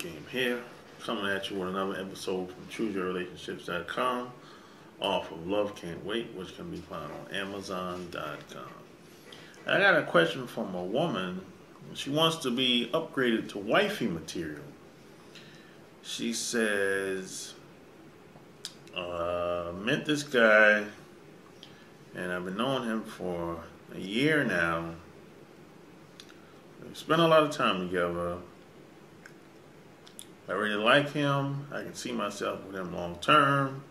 Wifey. I'm here, coming at you with another episode from ChooseYourRelationships.com, off of Love Can't Wait, which can be found on Amazon.com. I got a question from a woman. She wants to be upgraded to wifey material. She says, met this guy, and I've been knowing him for a year now. We've spent a lot of time together. I really like him. I can see myself with him long term.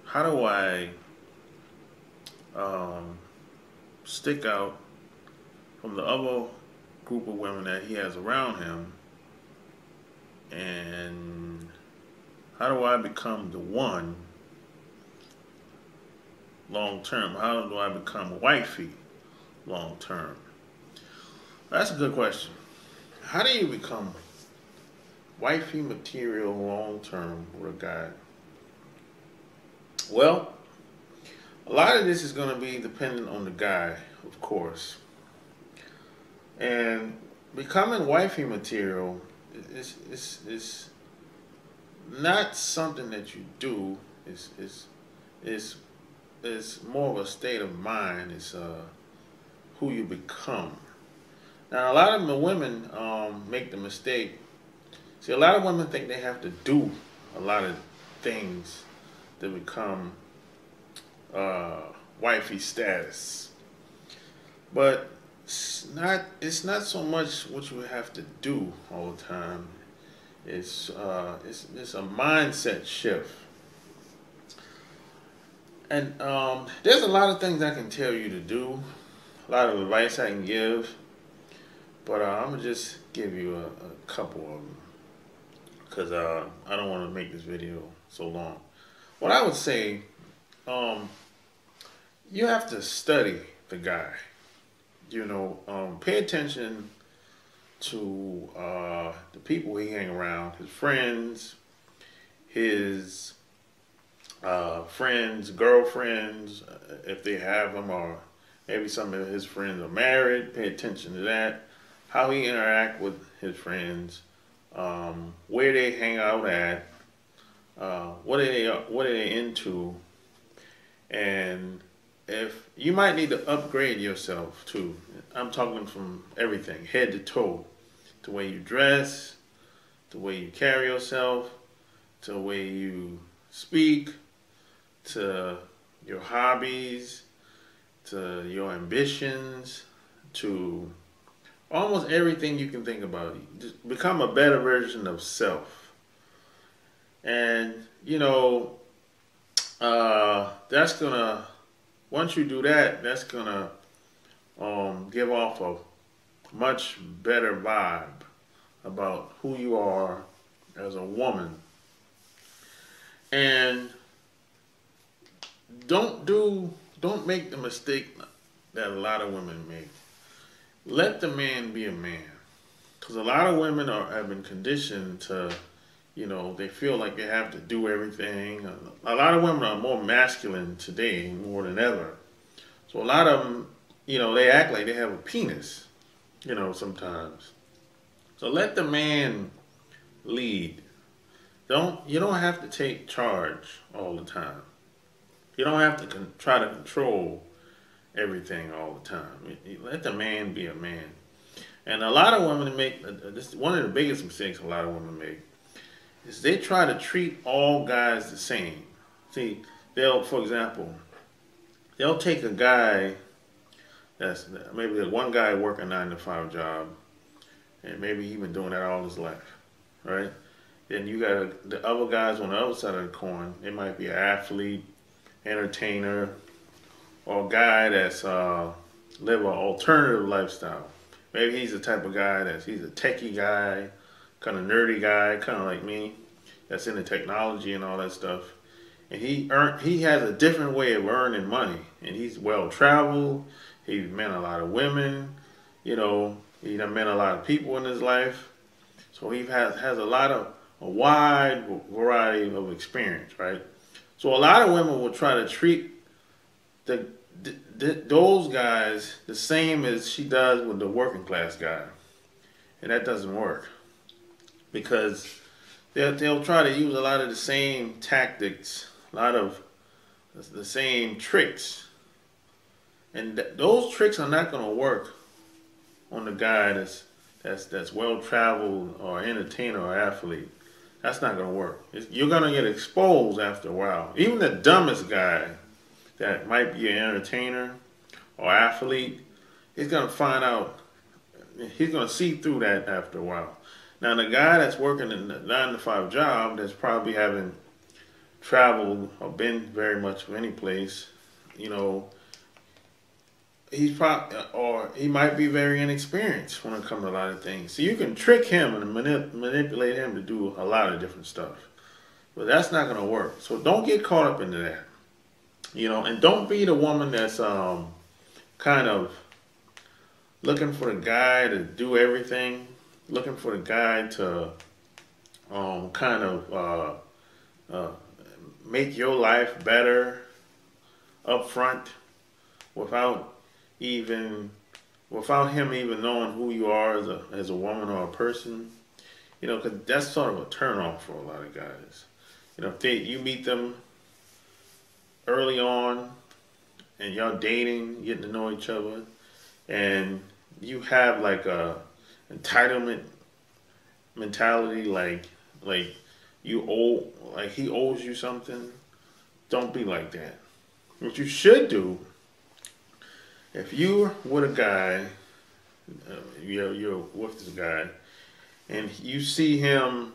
How do I stick out from the other group of women that he has around him? And how do I become the one long term? How do I become wifey long term? That's a good question. How do you become wifey material long term with a guy? Well, a lot of this is going to be dependent on the guy, of course. And becoming wifey material is not something that you do. It's more of a state of mind. It's who you become. Now, a lot of the women make the mistake. See, a lot of women think they have to do a lot of things to become wifey status. But it's not so much what you have to do all the time. It's a mindset shift. And there's a lot of things I can tell you to do, a lot of advice I can give, but I'm going to just give you a couple of them, because I don't want to make this video so long. What I would say, you have to study the guy. You know, pay attention to the people he hang around, his friends, his friends, girlfriends, if they have them, or maybe some of his friends are married. Pay attention to that. How he interact with his friends, where they hang out at, what are they into, and if you might need to upgrade yourself too. I'm talking from everything, head to toe, the way you dress, the way you carry yourself, to the way you speak, to your hobbies, to your ambitions, to almost everything you can think about. Just become a better version of self. And, you know, that's gonna, once you do that, that's gonna give off a much better vibe about who you are as a woman. And don't make the mistake that a lot of women make. Let the man be a man. Because a lot of women have been conditioned to, you know, they feel like they have to do everything. A lot of women are more masculine today, more than ever. So a lot of them, you know, they act like they have a penis, you know, sometimes. So let the man lead. You don't have to take charge all the time. You don't have to try to control everything all the time. Let the man be a man. And a lot of women make, this one of the biggest mistakes a lot of women make, is they try to treat all guys the same. See, for example, they'll take a guy that's maybe one guy working a 9-to-5 job, and maybe he's been doing that all his life, right? Then you got the other guys on the other side of the coin. They might be an athlete, entertainer, or a guy that's live an alternative lifestyle. Maybe he's the type of guy he's a techie guy, kind of nerdy guy, kind of like me, that's into technology and all that stuff. And he has a different way of earning money, and he's well traveled. He's met a lot of women, you know. He done met a lot of people in his life, so he has a wide variety of experience, right? So a lot of women will try to treat those guys the same as she does with the working class guy, and that doesn't work. because they'll try to use a lot of the same tactics, a lot of the same tricks, and those tricks are not going to work on the guy that's well traveled or entertainer or athlete. That's not going to work. You're going to get exposed after a while. Even the dumbest guy that might be an entertainer or athlete, he's going to find out. He's going to see through that after a while. Now, the guy that's working in a 9-to-5 job that's probably haven't traveled or been very much of any place, you know, he's probably, or he might be very inexperienced when it comes to a lot of things. So you can trick him and manipulate him to do a lot of different stuff. But that's not going to work. So don't get caught up into that. You know, and don't be the woman that's kind of looking for the guy to do everything, looking for the guy to kind of make your life better up front without him even knowing who you are as a woman or a person. You know, because that's sort of a turnoff for a lot of guys. You know, if you meet them early on and y'all dating, getting to know each other, and you have like a entitlement mentality, like he owes you something. Don't be like that. What you should do, if you're with a guy, you're with this guy, and you see him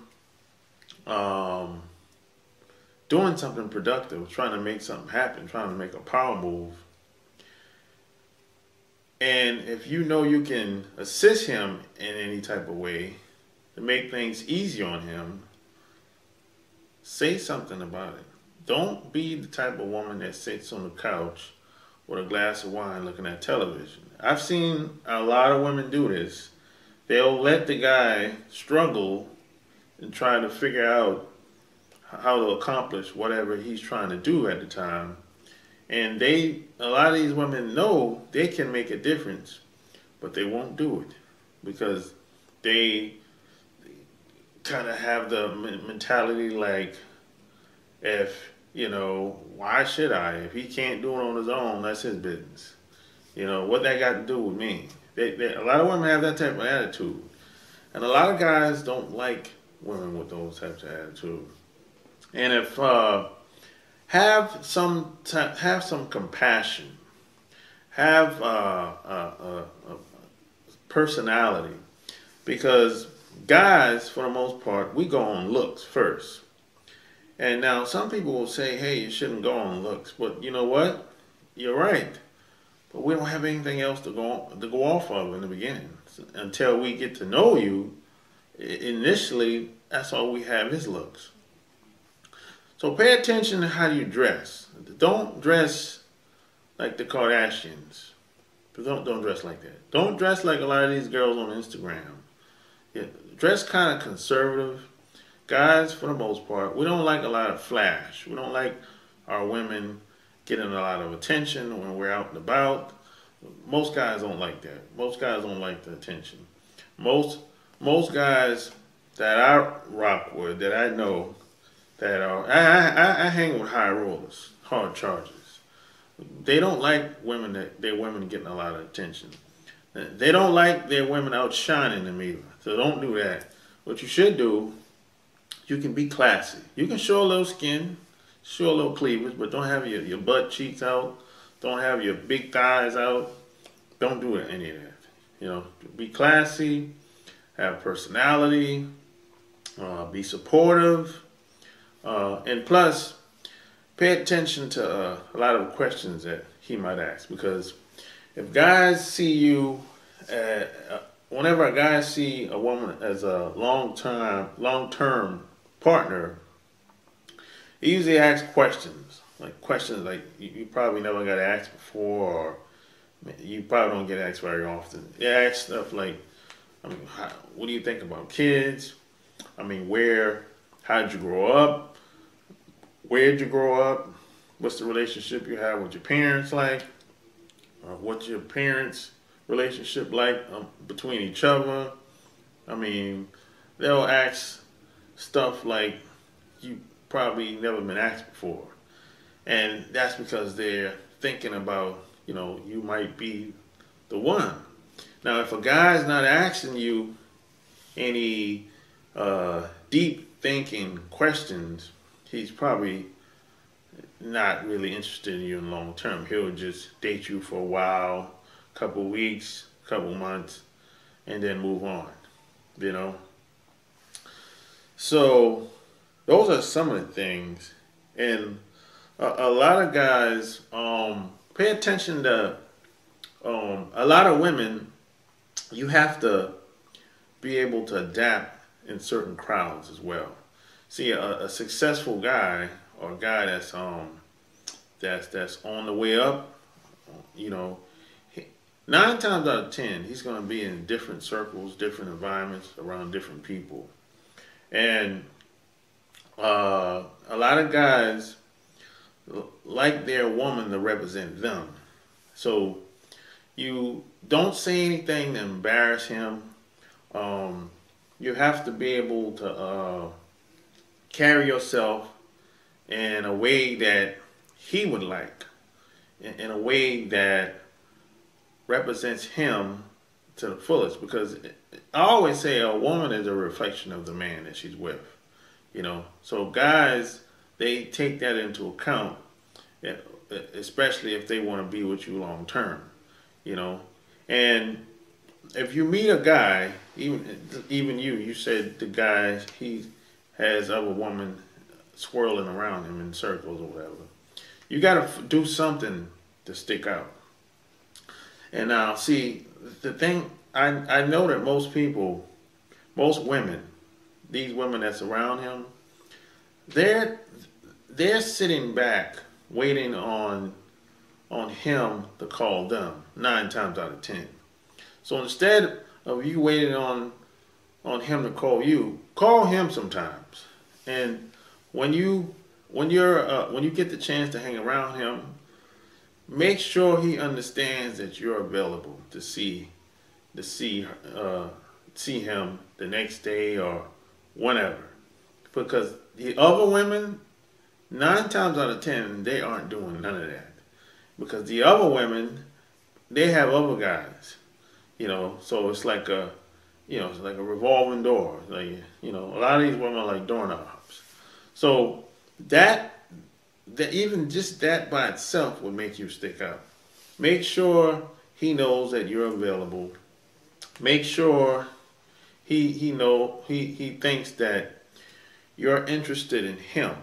doing something productive, trying to make something happen, trying to make a power move, and if you know you can assist him in any type of way to make things easy on him, say something about it. Don't be the type of woman that sits on the couch with a glass of wine looking at television. I've seen a lot of women do this. They'll let the guy struggle and try to figure out how to accomplish whatever he's trying to do at the time. And a lot of these women know they can make a difference, but they won't do it because they kind of have the mentality like, why should I? If he can't do it on his own, that's his business. You know, what that got to do with me? A lot of women have that type of attitude. And a lot of guys don't like women with those types of attitude. And if have some compassion, have personality, because guys, for the most part, we go on looks first. And now some people will say, hey, you shouldn't go on looks, but you know what? You're right. But we don't have anything else to go off of in the beginning. Until we get to know you, initially, that's all we have is looks. So pay attention to how you dress. Don't dress like the Kardashians. Don't dress like that. Don't dress like a lot of these girls on Instagram. Yeah, dress kind of conservative. Guys, for the most part, we don't like a lot of flash. We don't like our women getting a lot of attention when we're out and about. Most guys don't like that. Most guys don't like the attention. Most guys that I rock with, that I know, that are I hang with high rollers, hard chargers. They don't like their women getting a lot of attention. They don't like their women outshining them either. So don't do that. What you should do, you can be classy. You can show a little skin, show a little cleavage, but don't have your butt cheeks out. Don't have your big thighs out. Don't do any of that. You know, be classy, have personality, be supportive, and plus, pay attention to a lot of questions that he might ask. Because if guys see you, whenever a guy see a woman as a long-term partner, he usually asks questions like you probably never got asked before, or you probably don't get asked very often. They ask stuff like, what do you think about kids? How'd you grow up? Where'd you grow up? What's the relationship you have with your parents like? What's your parents' relationship like between each other? they'll ask stuff like you probably never been asked before. And that's because they're thinking about, you might be the one. Now, if a guy's not asking you any deep thinking questions, he's probably not really interested in you in the long term. He'll just date you for a while, couple weeks, couple months, and then move on, So those are some of the things. And a lot of guys pay attention to a lot of women. You have to be able to adapt in certain crowds as well. See, a successful guy, or a guy that's on the way up, 9 times out of 10, he's going to be in different circles, different environments, around different people. And a lot of guys like their woman to represent them. So you don't say anything to embarrass him. You have to be able to carry yourself in a way that he would like, in a way that represents him to the fullest. Because I always say a woman is a reflection of the man that she's with. So guys, they take that into account, especially if they want to be with you long term. And if you meet a guy, even you said the guy, he has other women swirling around him in circles or whatever. You got to do something to stick out. And now, see, the thing, I know that most women, these women that's around him, they're sitting back waiting on him to call them 9 times out of 10. So instead of you waiting on him to call you, call him sometimes. And when you get the chance to hang around him, make sure he understands that you're available to see him the next day or whenever. Because the other women, 9 times out of 10, they aren't doing none of that. Because the other women, they have other guys, So it's like a revolving door. Like, a lot of these women are like doorknobs. So that even just that by itself would make you stick out. Make sure he knows that you're available. Make sure he thinks that you're interested in him.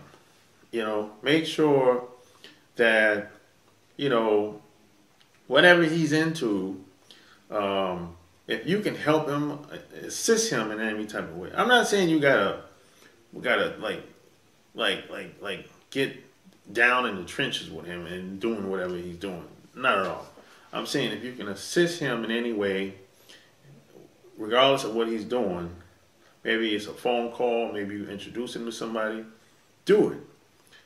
Make sure that whatever he's into, if you can help him, assist him in any type of way. I'm not saying we gotta like get down in the trenches with him and doing whatever he's doing. Not at all. I'm saying if you can assist him in any way, regardless of what he's doing, maybe it's a phone call, maybe you introduce him to somebody, do it.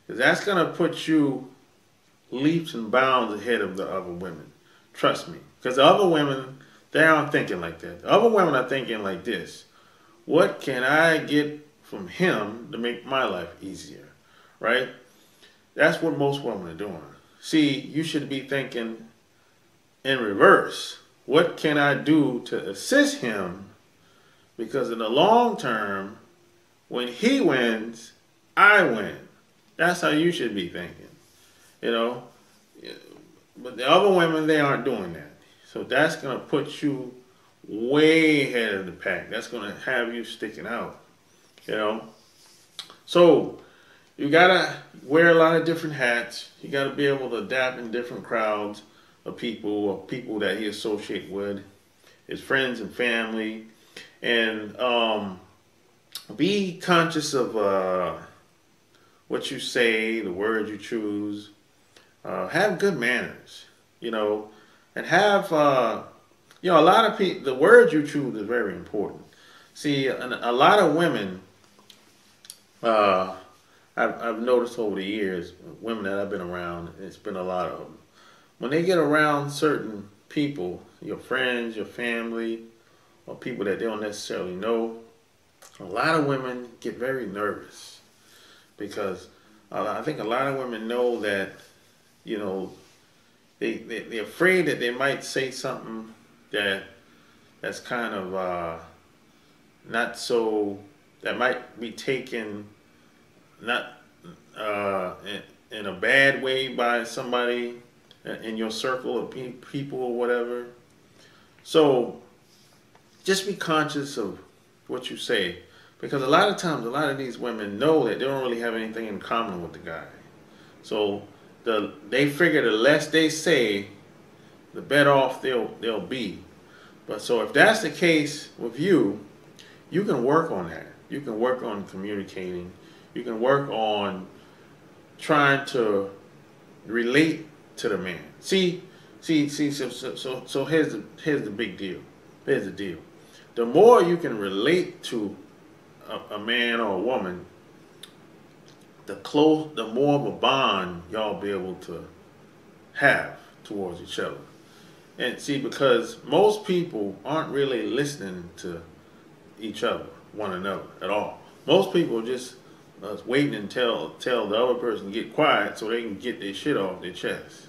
Because that's going to put you leaps and bounds ahead of the other women. Trust me. Because the other women, they aren't thinking like that. The other women are thinking like this. What can I get from him to make my life easier? Right? That's what most women are doing. See, you should be thinking in reverse. What can I do to assist him? Because in the long term, when he wins, I win. That's how you should be thinking. But the other women, they aren't doing that. So that's going to put you way ahead of the pack. That's going to have you sticking out. So you got to wear a lot of different hats. You got to be able to adapt in different crowds of people, or people that he associates with, his friends and family. And be conscious of what you say, the words you choose. Have good manners, and have, a lot of people, the words you choose is very important. See, a lot of women, I've noticed over the years, women that I've been around, it's been a lot of them. When they get around certain people, your friends, your family, or people that they don't necessarily know, a lot of women get very nervous because I think a lot of women know that, you know, they're afraid that they might say something that's kind of not so, that might be taken not in a bad way by somebody in your circle of people or whatever. So just be conscious of what you say, because a lot of times, a lot of these women know that they don't really have anything in common with the guy. So they figure the less they say, the better off they'll be. But so if that's the case with you, you can work on that. You can work on communicating. You can work on trying to relate to the man. See. So here's the big deal. Here's the deal. The more you can relate to a man or a woman, the more of a bond y'all be able to have towards each other. And see, because most people aren't really listening to each other, one another at all. Most people just waiting until the other person get quiet so they can get their shit off their chest.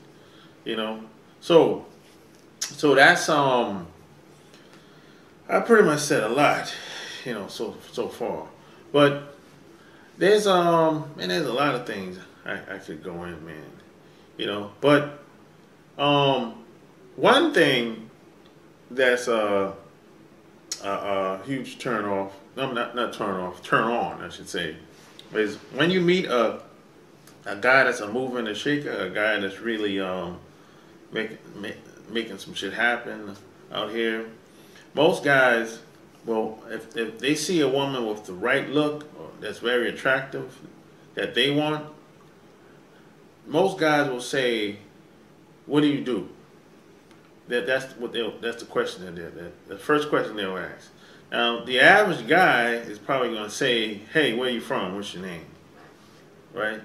You know, so that's I pretty much said a lot, you know, so far. But there's a lot of things I could go in, man. You know, but one thing that's a huge turn off, no, not turn off, turn on, I should say, is when you meet a guy that's a mover and a shaker, a guy that's really making some shit happen out here. Most guys, well, if they see a woman with the right look or that's very attractive that they want, most guys will say, "What do you do?" That's the question the first question they'll ask. Now, the average guy is probably going to say, "Hey, where you from? What's your name?" Right?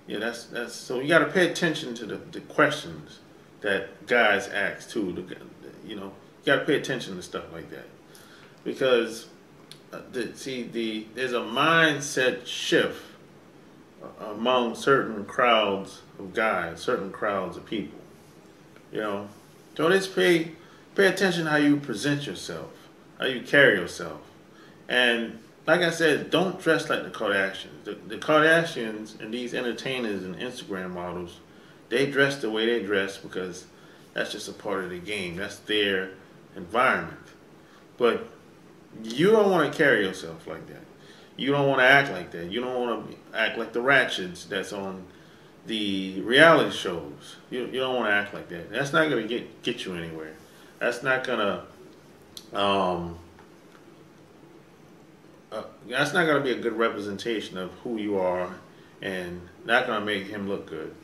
Yeah, that's so you got to pay attention to the questions that guys ask too. You know, you got to pay attention to stuff like that, because there's a mindset shift among certain crowds of guys, certain crowds of people. You know, so just pay attention how you present yourself, how you carry yourself, and like I said, don't dress like the Kardashians. The Kardashians and these entertainers and Instagram models, they dress the way they dress because that's just a part of the game. That's their environment. But you don't want to carry yourself like that. You don't want to act like that. You don't want to act like the ratchets that's on the reality shows. You don't want to act like that. That's not going to get you anywhere. That's not going to that's not going to be a good representation of who you are, and not going to make him look good.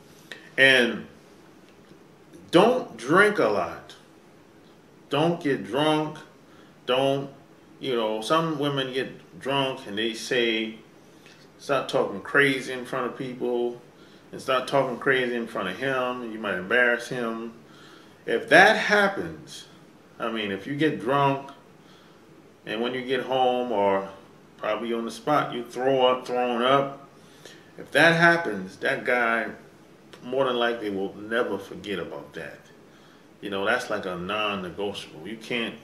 And don't drink a lot. Don't get drunk. Don't, you know, some women get drunk and they start talking crazy in front of people and start talking crazy in front of him, and you might embarrass him. If that happens, I mean, if you get drunk and when you get home or probably on the spot you thrown up, if that happens, that guy more than likely will never forget about that. You know, that's like a non-negotiable. You can't,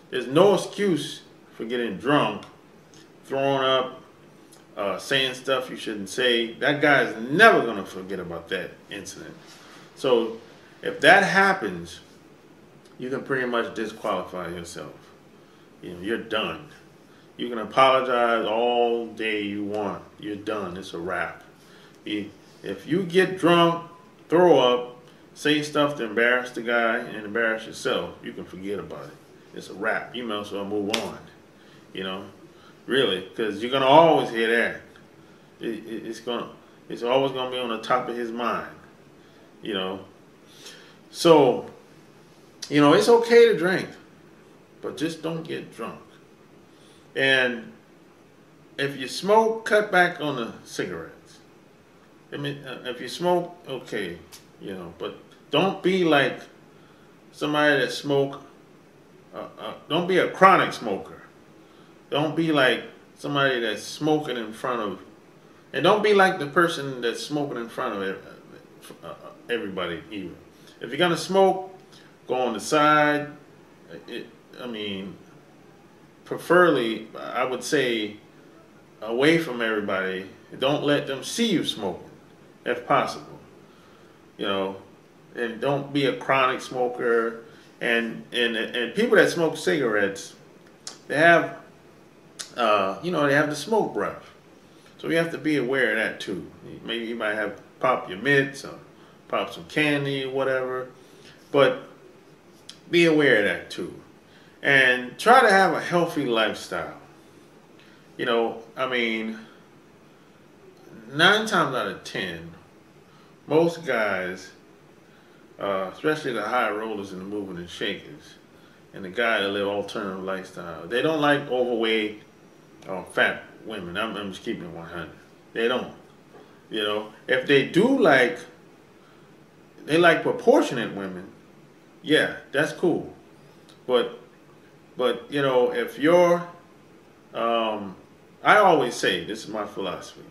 there's no excuse for getting drunk, throwing up, saying stuff you shouldn't say. That guy's never going to forget about that incident. So if that happens, you can pretty much disqualify yourself. You know, you're done. You can apologize all day you want. You're done. It's a wrap. If you get drunk, throw up, say stuff to embarrass the guy and embarrass yourself, you can forget about it. It's a wrap. You might as well move on. You know, really, because you're gonna always hear that. It's always gonna be on the top of his mind. You know, so you know it's okay to drink, but just don't get drunk. And if you smoke, cut back on the cigarettes. I mean, if you smoke, okay, you know, but don't be like somebody that smoke. Don't be a chronic smoker. Don't be like somebody that's smoking in front of, and don't be like the person that's smoking in front of everybody either. If you're gonna smoke, go on the side. I mean, preferably, I would say, away from everybody. Don't let them see you smoking, if possible. You know, and don't be a chronic smoker. And people that smoke cigarettes, they have, you know, they have the smoke breath. So you have to be aware of that too. Maybe you might have pop your mitts or pop some candy or whatever, but be aware of that too. And try to have a healthy lifestyle. You know, I mean, 9 times out of 10, most guys, especially the high rollers and the moving and shakers, and the guy that live alternative lifestyle, they don't like overweight or fat women. I'm just keeping it 100. They don't. You know, if they do like, they like proportionate women, yeah, that's cool. But you know, if you're, I always say, this is my philosophy.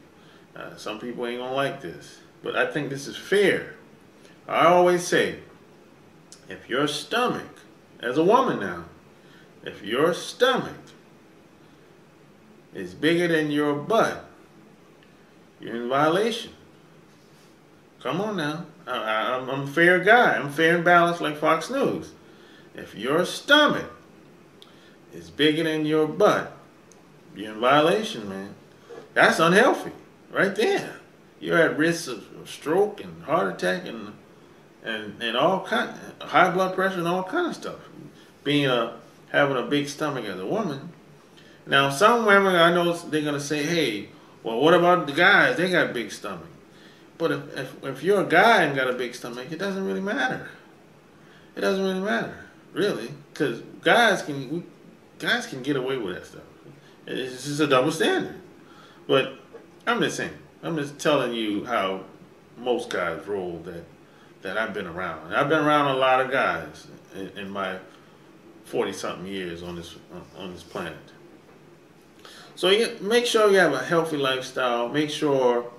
Some people ain't gonna like this, but I think this is fair. I always say, if your stomach, as a woman now, if your stomach is bigger than your butt, you're in violation. Come on now. I'm a fair guy. I'm fair and balanced like Fox News. If your stomach is bigger than your butt, you're in violation, man. That's unhealthy right there. You're at risk of stroke and heart attack and all kind of high blood pressure and all kind of stuff. Having a big stomach as a woman. Now, some women, I know they're gonna say, "Hey, well, what about the guys? They got big stomach." But if you're a guy and got a big stomach, it doesn't really matter. It doesn't really matter, really, because guys can get away with that stuff. It's just a double standard. But I'm just saying. I'm just telling you how most guys roll that I've been around. And I've been around a lot of guys in my 40-something years on this planet. So make sure you have a healthy lifestyle. Make sure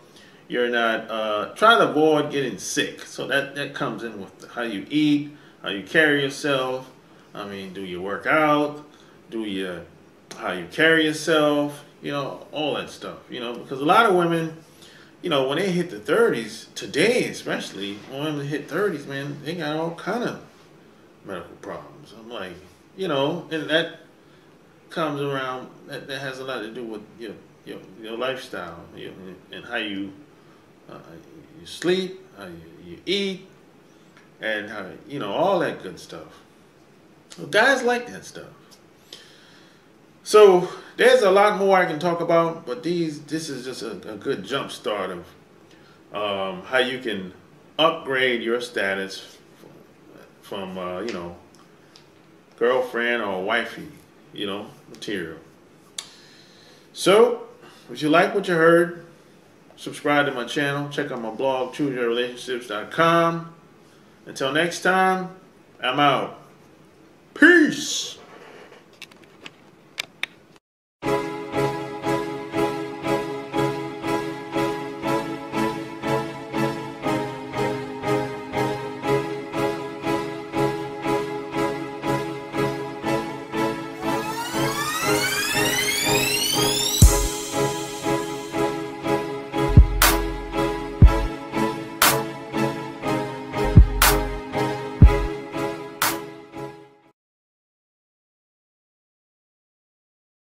you're not, try to avoid getting sick. So that comes in with how you eat, how you carry yourself. I mean, do you work out? How you carry yourself? You know, all that stuff. You know, because a lot of women, you know, when they hit the 30s, today especially, when women hit 30s, man, they got all kind of medical problems. I'm like, you know, and that comes around, that has a lot to do with your lifestyle, and how you sleep, how you eat, and how, you know, all that good stuff. So guys like that stuff. So there's a lot more I can talk about, but this is just a good jump start of how you can upgrade your status from you know, girlfriend or wifey, you know, material. So if you like what you heard, subscribe to my channel, check out my blog, chooseyourrelationships.com. Until next time, I'm out. Peace.